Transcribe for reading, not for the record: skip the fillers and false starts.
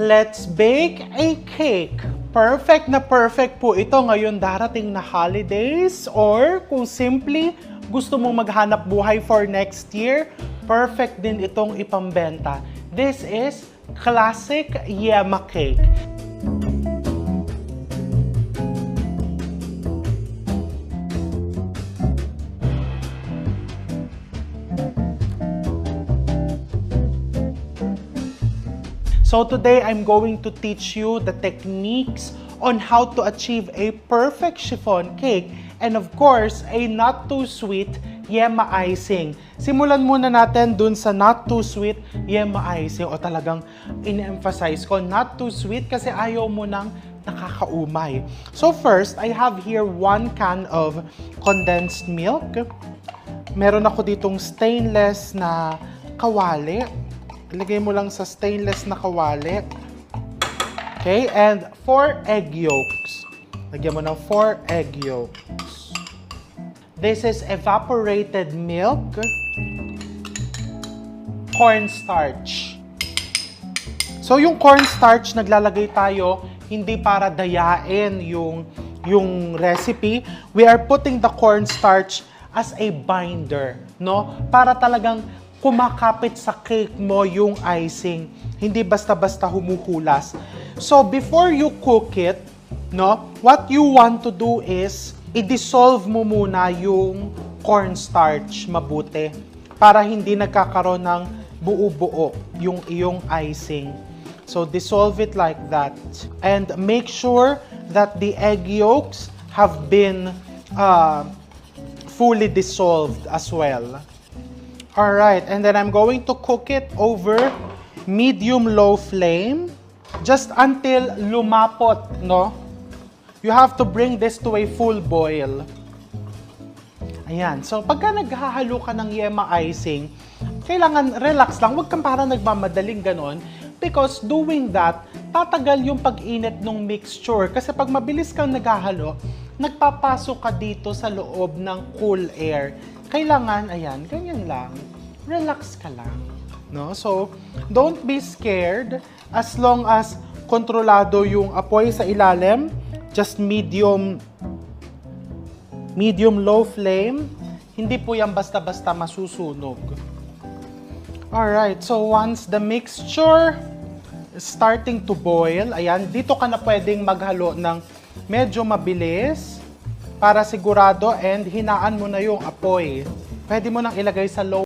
Let's bake a cake. Perfect na perfect po ito ngayon darating na holidays, or kung simply gusto mong maghanap buhay for next year, perfect din itong ipambenta. This is classic yema cake. So today, I'm going to teach you the techniques on how to achieve a perfect chiffon cake and of course, a not too sweet yema icing. Simulan muna natin dun sa not too sweet yema icing, o talagang in-emphasize ko, not too sweet kasi ayaw mo nang nakakaumay. So first, I have here 1 can of condensed milk. Meron ako ditong stainless na kawali. Ilagay mo lang sa stainless na kawali. Okay, and 4 egg yolks. Lagyan mo ng 4 egg yolks. This is evaporated milk, cornstarch. So yung cornstarch, naglalagay tayo hindi para dayain yung recipe. We are putting the cornstarch as a binder, no? Para talagang kumakapit sa cake mo yung icing. Hindi basta-basta humuhulas. So, before you cook it, no, what you want to do is, i-dissolve mo muna yung cornstarch mabuti para hindi nagkakaroon ng buo-buo yung iyong icing. So, dissolve it like that. And make sure that the egg yolks have been fully dissolved as well. Alright, and then I'm going to cook it over medium-low flame just until lumapot, no? You have to bring this to a full boil. Ayan, so pagka naghahalo ka ng yema icing, kailangan relax lang, huwag kang parang nagmamadaling ganon, because doing that, tatagal yung pag-init ng mixture. Kasi pag mabilis kang naghahalo, nagpapasok ka dito sa loob ng cool air. Kailangan, ayan, ganyan lang. Relax ka lang. No? So, don't be scared as long as kontrolado yung apoy sa ilalim. Just medium-low flame. Hindi po yan basta-basta masusunog. Alright, so once the mixture is starting to boil, ayan, dito ka na pwedeng maghalo ng medyo mabilis para sigurado, and hinaan mo na yung apoy. Pwede mo nang ilagay sa low